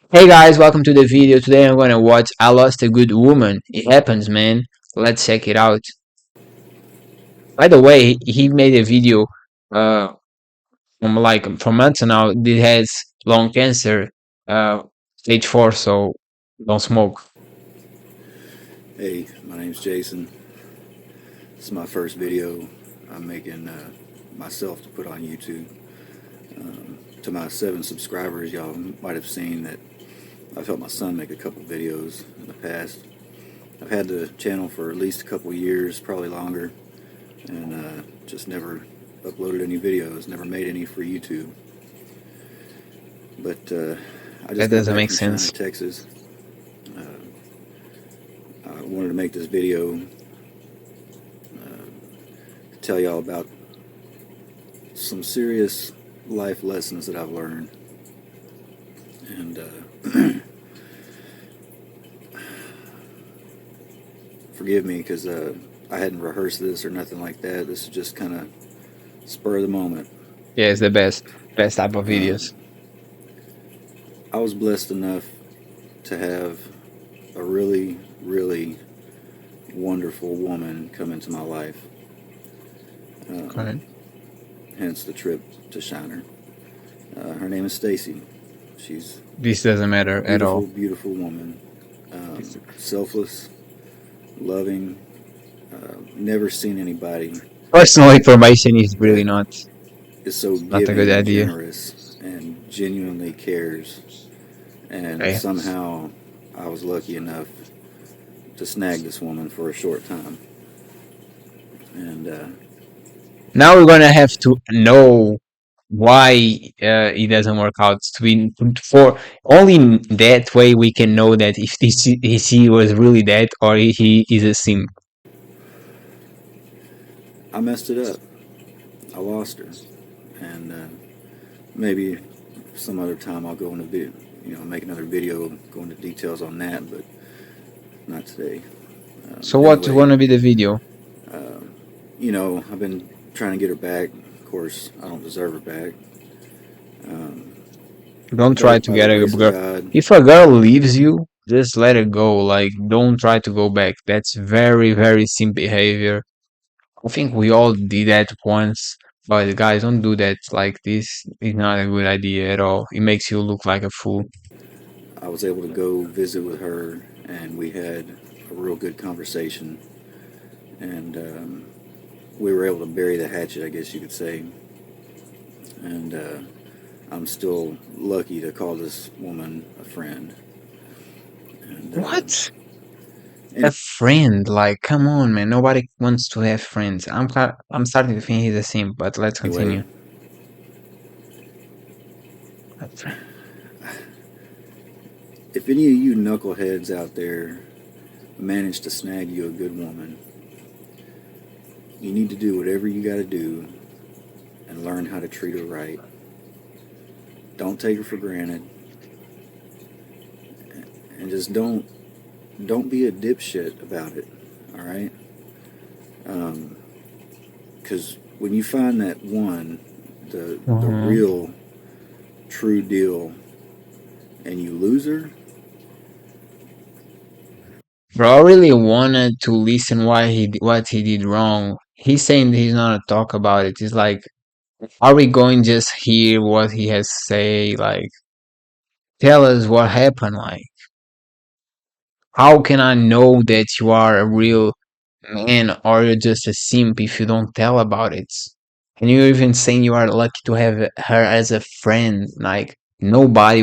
Hey guys, welcome to the video. Today I'm gonna watch I Lost a Good Woman. It happens, man. Let's check it out. By the way, he made a video uh from months now. It has lung cancer, stage 4, so don't smoke. Hey, my name's Jason. This is my first video I'm making myself to put on YouTube. To my 7 subscribers, y'all might have seen that I've helped my son make a couple videos in the past. I've had the channel for at least a couple years, probably longer, and just never uploaded any videos, never made any for YouTube. But I That just got doesn't back make from China, sense. Texas. I wanted to make this video to tell y'all about some serious life lessons that I've learned. And forgive me because I hadn't rehearsed this or nothing like that. This is just kind of spur of the moment. Yeah, it's the best type of videos. I was blessed enough to have a really, really wonderful woman come into my life. Okay. Hence the trip to Shiner. Her name is Stacy. She's This doesn't a matter at beautiful, all. beautiful woman. Selfless, loving. Never seen anybody Personal information is really that is so not a good giving and idea. generous and genuinely cares. And Okay. somehow I was lucky enough to snag this woman for a short time. And Now we're gonna have to know why it doesn't work out. For only in that way we can know that if he was really dead or he is a simp. I messed it up. I lost her. And maybe some other time I'll go into video, make another video, go into details on that, but not today. So what's Anyway, gonna be the video? I've been trying to get her back. Of course, I don't deserve her back. Don't try But to by the get a grace of girl. God, If a girl leaves you, just let it go. Like, don't try to go back. That's very simp behavior. I think we all did that once. But guys, don't do that. Like, this is not a good idea at all. It makes you look like a fool. I was able to go visit with her, and we had a real good conversation. And we were able to bury the hatchet, I guess you could say. And I'm still lucky to call this woman a friend. And What? A anyway, friend? Like, come on, man. Nobody wants to have friends. I'm starting to think he's a simp, but let's continue. A friend. if any of you knuckleheads out there manage to snag you a good woman, you need to do whatever you got to do and learn how to treat her right. Don't take her for granted, and just don't be a dipshit about it. All right, because when you find that one, the Mhm. real true deal, and you lose her, Bro, I really wanted to listen what he did wrong. He's saying he's not gonna talk about it. It's like, are we going just hear what he has to say? Like, tell us what happened. Like, how can I know that you are a real man or you're just a simp if you don't tell about it? And you're even saying you are lucky to have her as a friend. Like, nobody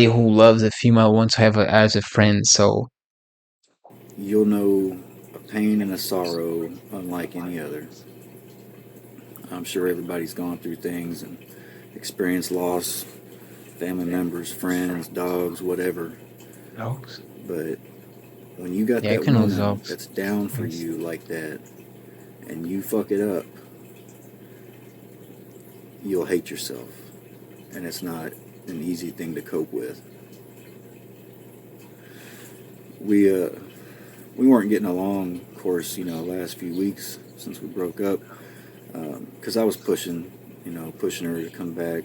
who loves a female wants to have her as a friend. So, you'll know a pain and a sorrow unlike any other. I'm sure everybody's gone through things and experienced loss, family members, friends, dogs, whatever. dogs. But when you got Yeah, I that can lose woman dogs. that's down for Yes. you like that and you fuck it up, you'll hate yourself. And it's not an easy thing to cope with. We we weren't getting along, of course, last few weeks since we broke up, because I was pushing her to come back.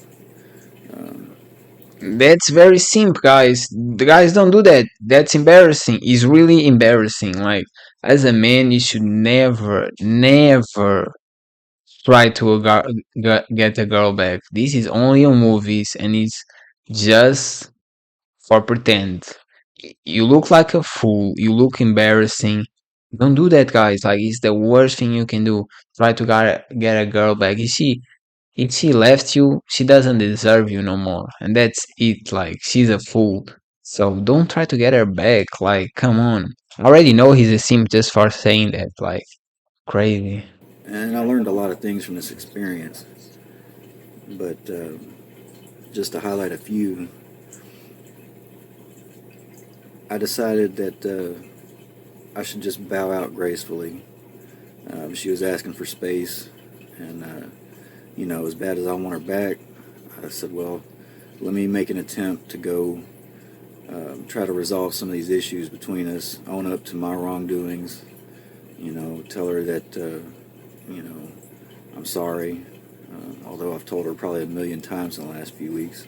That's very simple, guys. The guys don't do that. That's embarrassing. It's really embarrassing. Like, as a man, you should never, never try to get a girl back. This is only on movies, and it's just for pretend. You look like a fool. You look embarrassing. Don't do that, guys. Like, it's the worst thing you can do. Try to get a girl back. If she left you, she doesn't deserve you no more. And that's it. Like, she's a fool. So don't try to get her back. Like, come on. I already know he's a simp just for saying that. Like, crazy. And I learned a lot of things from this experience. But just to highlight a few, I decided that I should just bow out gracefully. She was asking for space, and as bad as I want her back, I said, well, let me make an attempt to go try to resolve some of these issues between us, own up to my wrongdoings, tell her that, I'm sorry, although I've told her probably a million times in the last few weeks.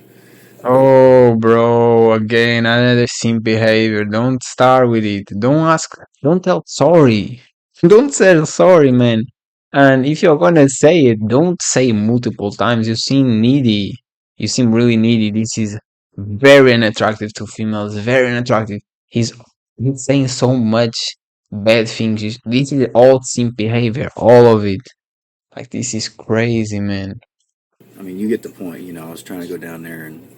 But Oh, bro, again, another simp behavior. Don't start with it. Don't ask, don't tell sorry. Don't say sorry, man. And if you're gonna say it, don't say multiple times. You seem needy. You seem really needy. This is very unattractive to females. Very unattractive. He's he's saying so much bad things. This is all simp behavior. All of it. Like, this is crazy, man. I mean, you get the point. I was trying to go down there and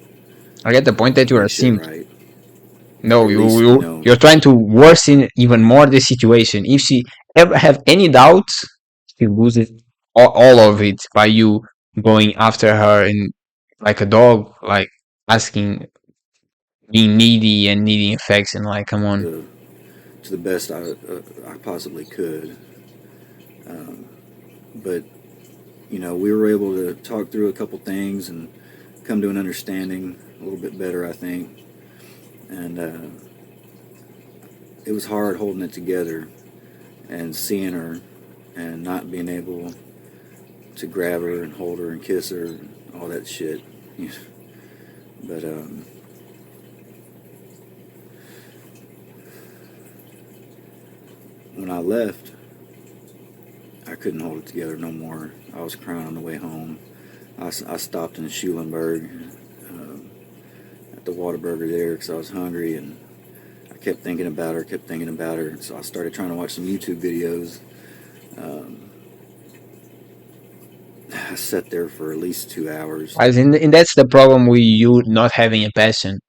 I get the point that you're a make shit simp. right, or No, at you least you're trying to worsen even more the situation. If she ever have any doubts, she loses all of it by you going after her and like a dog, like asking, being needy and needing affection. Like, come on. the to the best I possibly could. But we were able to talk through a couple things and come to an understanding a little bit better, I think. And it was hard holding it together and seeing her and not being able to grab her and hold her and kiss her, all that shit. But when I left, I couldn't hold it together no more. I was crying on the way home. I stopped in Schulenburg at the Whataburger there because I was hungry, and I kept thinking about her, kept thinking about her. So I started trying to watch some YouTube videos. Um, I sat there for at least 2 hours. As in, and that's the problem with you not having a passion.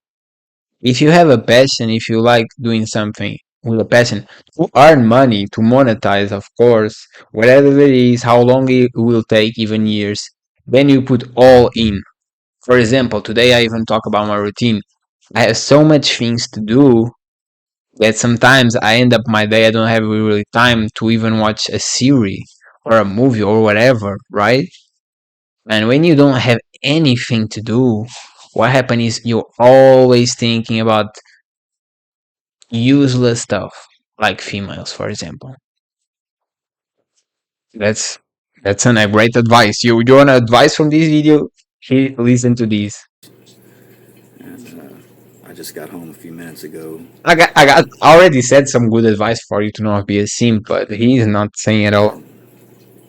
If you have a passion, if you like doing something with a passion, to earn money, to monetize, of course, whatever it is, how long it will take, even years, then you put all in. For example, today I even talk about my routine. I have so much things to do that sometimes I end up my day, I don't have really time to even watch a series or a movie or whatever, right? And when you don't have anything to do, what happens is you're always thinking about useless stuff, like females, for example. That's that's a great advice. You want advice from this video? Here, listen to this. And I just got home a few minutes ago. I already said some good advice for you to not be a simp, but he's not saying at all. And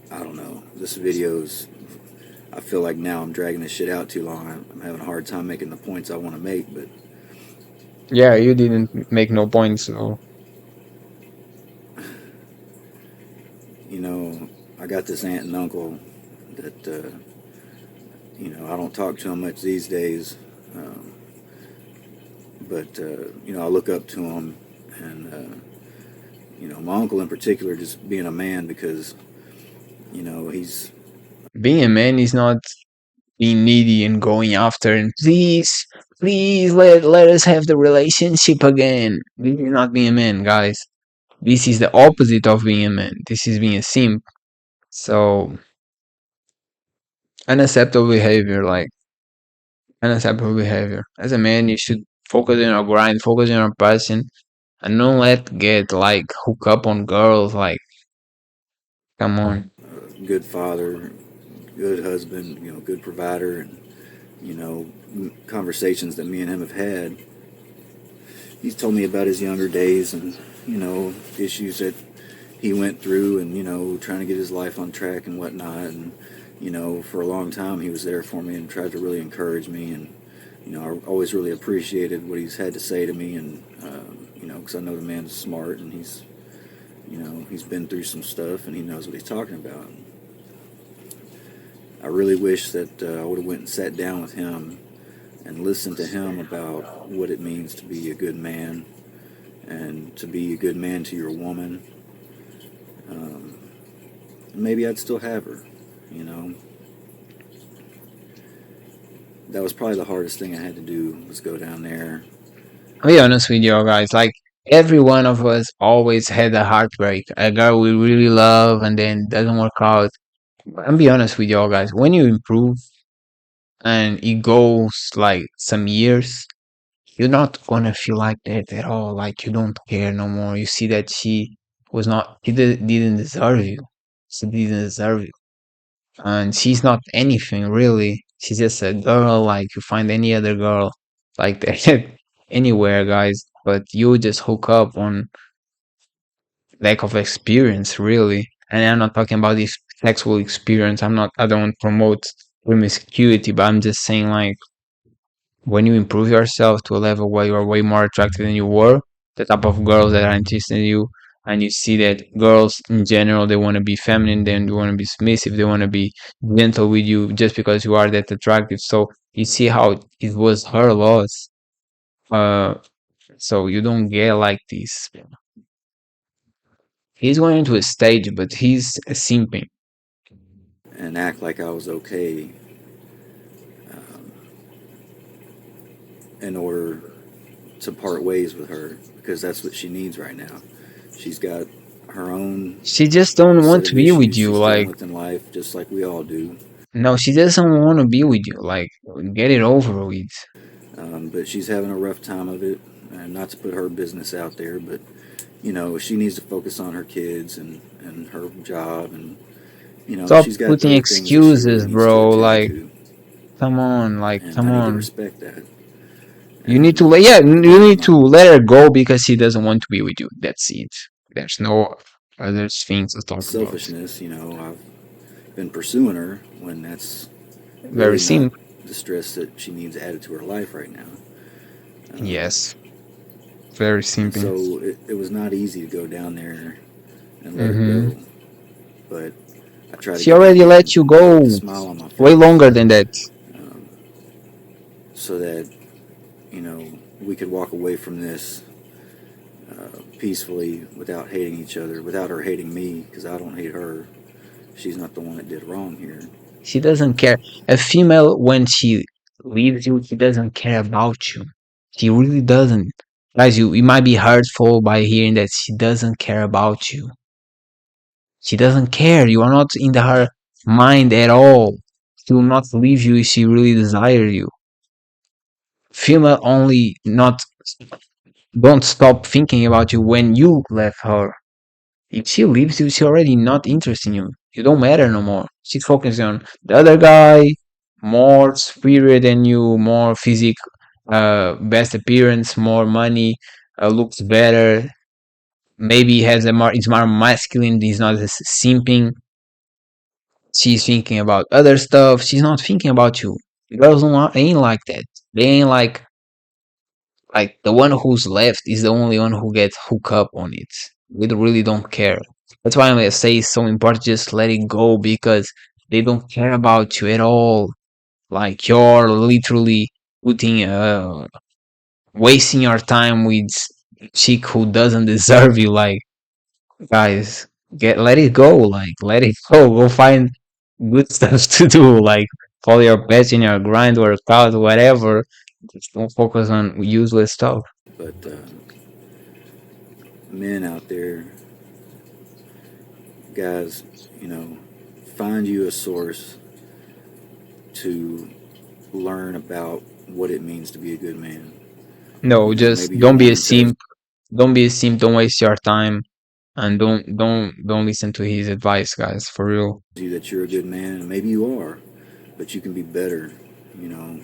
I don't know. This video's. I feel like now I'm dragging this shit out too long. I'm having a hard time making the points I want to make. But Yeah, you didn't make no points, so I got this aunt and uncle that I don't talk to them much these days. Um, but I look up to them, and my uncle in particular, just being a man, because he's being a man is not being needy and going after and please let us have the relationship again. This is not being a man, guys. This is the opposite of being a man. This is being a simp. So unacceptable behavior, like unacceptable behavior. As a man, you should focus on your grind, focus on your passion, and don't let get like hook up on girls. Like, come on. a good father, good husband, good provider, and conversations that me and him have had, he's told me about his younger days and, issues that he went through and, trying to get his life on track and whatnot. And, for a long time, he was there for me and tried to really encourage me. And, I always really appreciated what he's had to say to me. And, because I know the man's smart and he's been through some stuff and he knows what he's talking about. I really wish that I would have went and sat down with him and listened to him about what it means to be a good man and to be a good man to your woman. Um, Maybe I'd still have her. You know, that was probably the hardest thing I had to do was go down there. I'll be honest with you guys, like every one of us always had a heartbreak. A girl we really love and then doesn't work out. I'll be honest with you guys, when you improve and it goes like some years, you're not gonna feel like that at all. Like you don't care no more. You see that didn't deserve you. She didn't deserve you. And she's not anything really. She's just a girl like you find any other girl like that anywhere, guys. But you just hook up on lack of experience, really. And I'm not talking about this sexual experience. I don't promote promiscuity, but I'm just saying like when you improve yourself to a level where you are way more attractive than you were, the type of girls that are interested in you, and you see that girls in general they want to be feminine, they want to be submissive, they want to be gentle with you just because you are that attractive. So you see how it was her loss. Uh, so you don't get like this. He's going into a stage, but he's simping. And act like I was okay in order to part ways with her because that's what she needs right now. She's got her own She just don't set want to of be with issues you. she's dealing Like with in life, just like we all do. no, she doesn't want to be with you. Like get it over with. But she's having a rough time of it. And not to put her business out there, but she needs to focus on her kids and her job, and Stop she's got putting other things that she really excuses, needs to bro. attend Like to, come on, like and come I need to on. respect that. You need to And let yeah, you again, need to let her go because she doesn't want to be with you. That's it. There's no other things to talk about. selfishness, I've been pursuing her when that's Very really not simple. the stress that she needs added to her life right now. Um, Yes, very and simple. so it was not easy to go down there and let her Mm-hmm. go, but I try to She go down already there let you and keep a go smile on my way face, longer than that. um, so that we could walk away from this peacefully without hating each other, without her hating me, because I don't hate her. She's not the one that did wrong here. She doesn't care. A female, when she leaves you, she doesn't care about you. She really doesn't. Guys, you might be hurtful by hearing that she doesn't care about you. She doesn't care. You are not in her mind at all. She will not leave you if she really desire you. Female only not don't stop thinking about you when you left her. If she leaves you, she already not interested in you. You don't matter no more. She's focusing on the other guy, more superior than you, more physique, best appearance, more money, looks better. Maybe has a more is more masculine. He's not as simping. She's thinking about other stuff. She's not thinking about you. Girls ain't like that. They ain't like the one who's left is the only one who gets hooked up on it. We really don't care. That's why I'm gonna say it's so important just let it go because they don't care about you at all. Like you're literally putting wasting your time with chick who doesn't deserve you. Like guys, get let it go. Like let it go. Go find good stuff to do. Like follow your passion, your grind, work out, whatever. Just don't focus on useless stuff. But men out there, guys, find you a source to learn about what it means to be a good man. No, just Maybe your don't be a woman tells simp. Don't be a simp. Don't waste your time, and don't listen to his advice, guys. For real. you that you're a good man, and maybe you are, but you can be better. You know,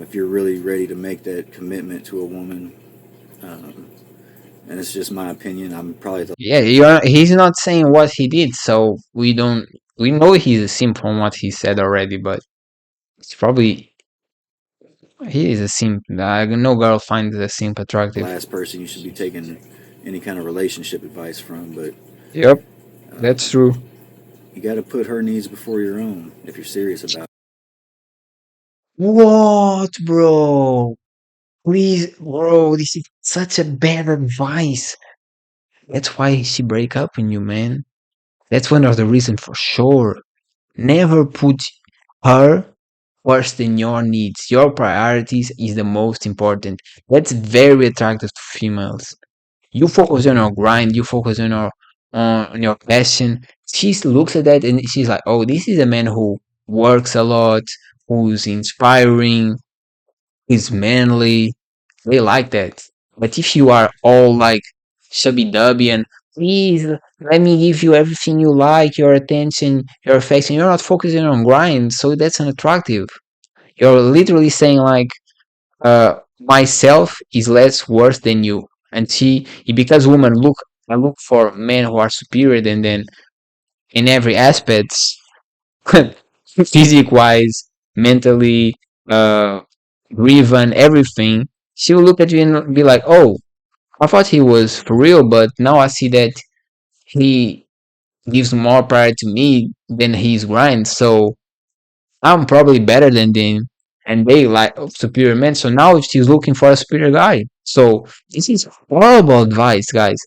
If you're really ready to make that commitment to a woman, um, and it's just my opinion, I'm probably the Yeah, he's not saying what he did, so we don't. We know he's a simp from what he said already, but it's probably he is a simp. No girl finds a simp attractive. last person you should be taking any kind of relationship advice from. But Yep, that's um, true. you got to put her needs before your own if you're serious about What, bro? Please, bro, this is such a bad advice. That's why she break up with you, man. That's one of the reasons for sure. Never put her first than your needs. Your priorities is the most important. That's very attractive to females. You focus on your grind, you focus on your passion. She looks at that and she's like, oh, this is a man who works a lot, who's inspiring, is manly. They like that. But if you are all like chubby dubby and please let me give you everything you like, your attention, your affection, you're not focusing on grind, so that's unattractive. You're literally saying like myself is less worth than you. And because women look I look for men who are superior than them in every aspect, physic wise, mentally, uh, driven, everything. She will look at you and be like, "Oh, I thought he was for real, but now I see that he gives more priority to me than his grind. So I'm probably better than them." And they like superior men. So now she's looking for a superior guy. So this is horrible advice, guys.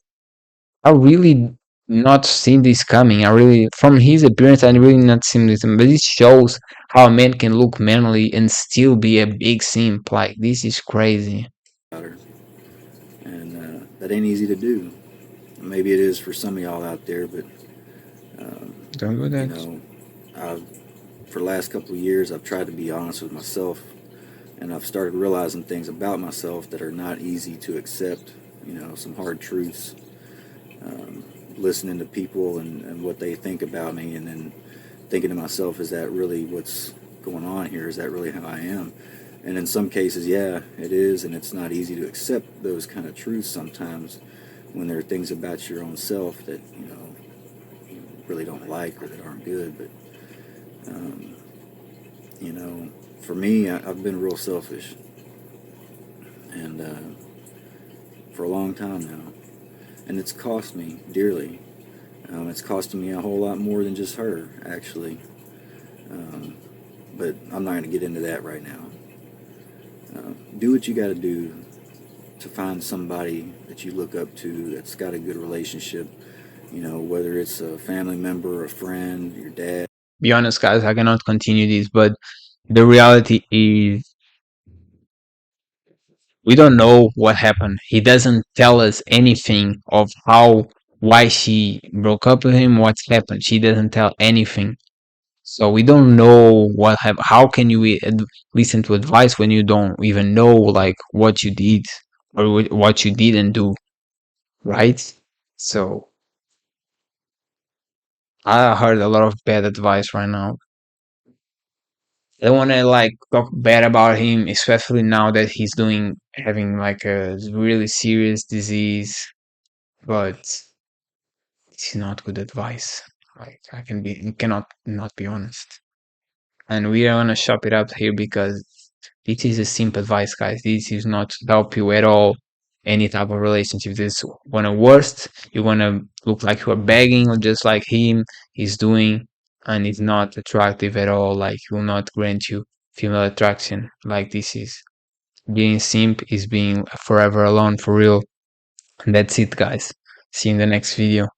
I really not seen this coming. I really, from his appearance, I really not seen this. But it shows how a man can look manly and still be a big simp. Like this is crazy. her, and that ain't easy to do. Maybe it is for some of y'all out there, but um, Don't do you that. know, I've for the last couple of years, I've tried to be honest with myself, and I've started realizing things about myself that are not easy to accept. You know, some hard truths. Um, Listening to people and what they think about me, and then thinking to myself, is that really what's going on here? Is that really how I am? And in some cases, yeah, it is, and it's not easy to accept those kind of truths sometimes when there are things about your own self that you really don't like or that aren't good. But um, you know, for me, I've been real selfish, and for a long time now, and it's cost me dearly. It's costing me a whole lot more than just her, actually. Um, but I'm not going to get into that right now. Do what you got to do to find somebody that you look up to that's got a good relationship. You know, whether it's a family member, a friend, your dad. Be honest, guys. I cannot continue this, but the reality is we don't know what happened. He doesn't tell us anything of why she broke up with him, what's happened. She doesn't tell anything. So we don't know what happened. How can you listen to advice when you don't even know like what you did or what you didn't do, right? So I heard a lot of bad advice right now. I don't want to like talk bad about him, especially now that he's doing having like a really serious disease. But it's not good advice. Like cannot not be honest. And we are gonna shop it up here because this is a simple advice, guys. This is not to help you at all. Any type of relationship. This wanna worst, you wanna look like you are begging, or just like him is doing, and it's not attractive at all. Like will not grant you female attraction. Like this is being simp is being forever alone for real. And that's it, guys. See you in the next video.